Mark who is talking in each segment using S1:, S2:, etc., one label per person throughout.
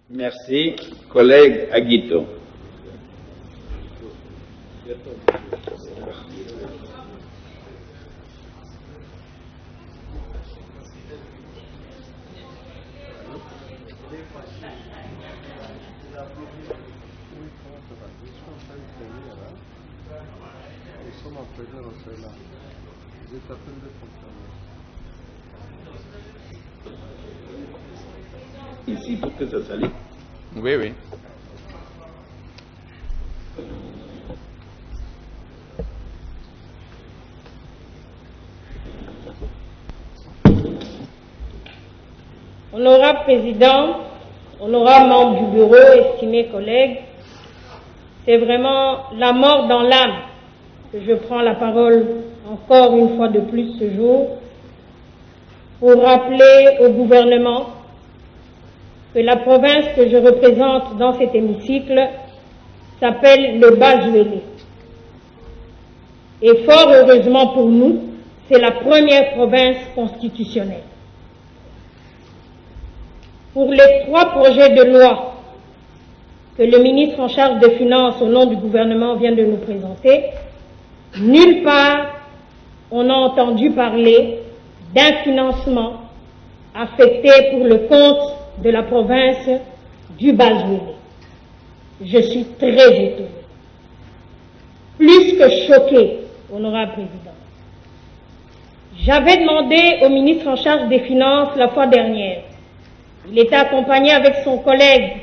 S1: Merci. Collègue Aguito. Ici, pour que ça s'allie.
S2: Oui, oui.
S3: Honorable Président, honorable membre du bureau, estimés collègues, c'est vraiment la mort dans l'âme que je prends la parole encore une fois de plus ce jour pour rappeler au gouvernement que la province que je représente dans cet hémicycle s'appelle le Bas-Juélé. Et fort heureusement pour nous, c'est la première province constitutionnelle. Pour les 3 projets de loi que le ministre en charge des Finances au nom du gouvernement vient de nous présenter, nulle part on a entendu parler d'un financement affecté pour le compte de la province du Bas-Juélé. Je suis très étonnée, plus que choquée, honorable Président. J'avais demandé au ministre en charge des Finances la fois dernière. Il était accompagné avec son collègue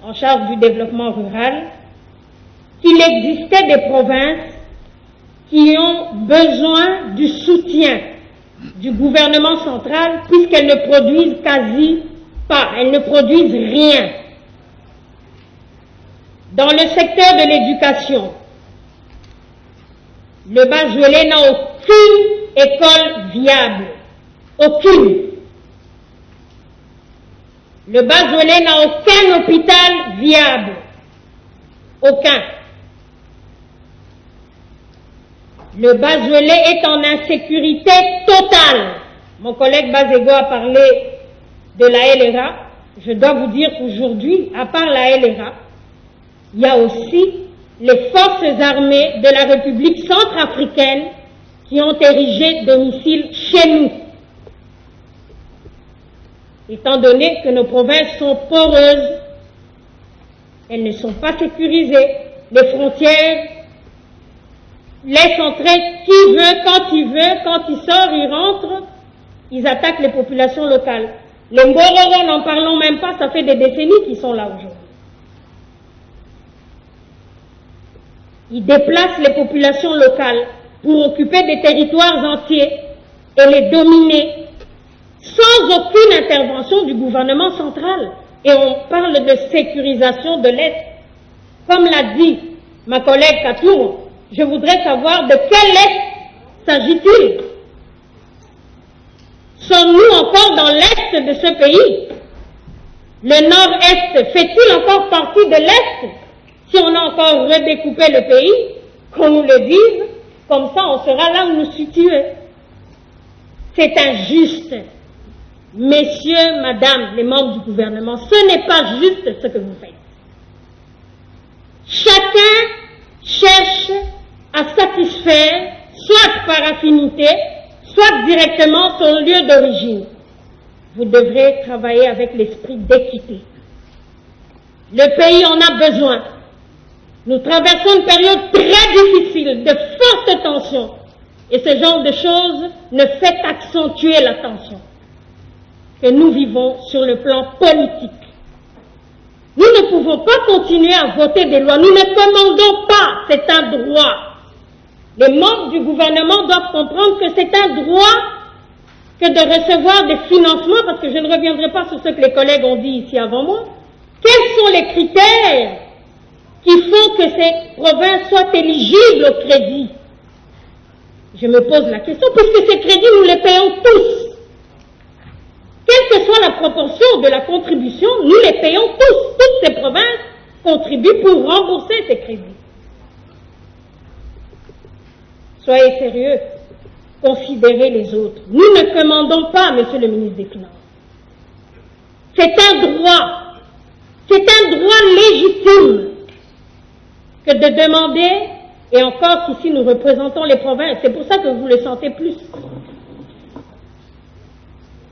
S3: en charge du développement rural, qu'il existait des provinces qui ont besoin du soutien du gouvernement central puisqu'elles ne produisent quasi pas, elles ne produisent rien. Dans le secteur de l'éducation, le Bas-Juélé n'a aucune école viable, aucune. Le Bas-Juélé n'a aucun hôpital viable, aucun. Le Bas-Juélé est en insécurité totale. Mon collègue Bazego a parlé de la LRA. Je dois vous dire qu'aujourd'hui, à part la LRA, il y a aussi les forces armées de la République centrafricaine qui ont érigé domicile chez nous. Étant donné que nos provinces sont poreuses, elles ne sont pas sécurisées, les frontières laissent entrer qui veut, quand il sort, il rentre, ils attaquent les populations locales. Les Mbororo, n'en parlons même pas, ça fait des décennies qu'ils sont là aujourd'hui. Ils déplacent les populations locales pour occuper des territoires entiers et les dominer sans aucune intervention du gouvernement central. Et on parle de sécurisation de l'Est. Comme l'a dit ma collègue Katour, je voudrais savoir de quel Est s'agit-il? Sommes-nous encore dans l'Est de ce pays? Le Nord-Est fait-il encore partie de l'Est? Si on a encore redécoupé le pays, qu'on nous le dise, comme ça on sera là où nous situons. C'est injuste. Messieurs, madame, les membres du gouvernement, ce n'est pas juste ce que vous faites. Chacun cherche à satisfaire, soit par affinité, soit directement son lieu d'origine. Vous devrez travailler avec l'esprit d'équité. Le pays en a besoin. Nous traversons une période très difficile, de fortes tensions. Et ce genre de choses ne fait qu'accentuer la tension que nous vivons sur le plan politique. Nous ne pouvons pas continuer à voter des lois. Nous ne commandons pas, c'est un droit. Les membres du gouvernement doivent comprendre que c'est un droit que de recevoir des financements, parce que je ne reviendrai pas sur ce que les collègues ont dit ici avant moi. Quels sont les critères qui font que ces provinces soient éligibles au crédit? Je me pose la question, puisque ces crédits, nous les payons tous. Quelle que soit la proportion de la contribution, nous les payons tous. Toutes ces provinces contribuent pour rembourser ces crédits. Soyez sérieux, considérez les autres. Nous ne commandons pas, monsieur le ministre des Finances. C'est un droit C'est un droit légitime que de demander, et encore qu'ici nous représentons les provinces, c'est pour ça que vous le sentez plus.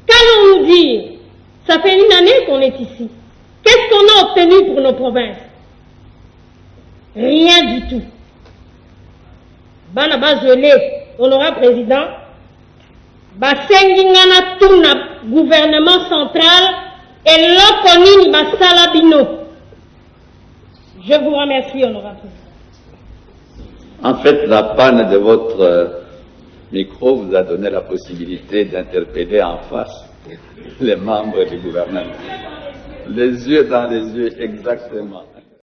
S3: Qu'allons-nous dire? Ça fait une année qu'on est ici. Qu'est-ce qu'on a obtenu pour nos provinces? Rien du tout. Banaba Zelé, honorable président, Basengingana Tuna, gouvernement central, et l'Okonini Basalabino. Je vous remercie, honorable président.
S1: En fait, la panne de votre micro vous a donné la possibilité d'interpeller en face les membres du gouvernement. Les yeux dans les yeux, exactement.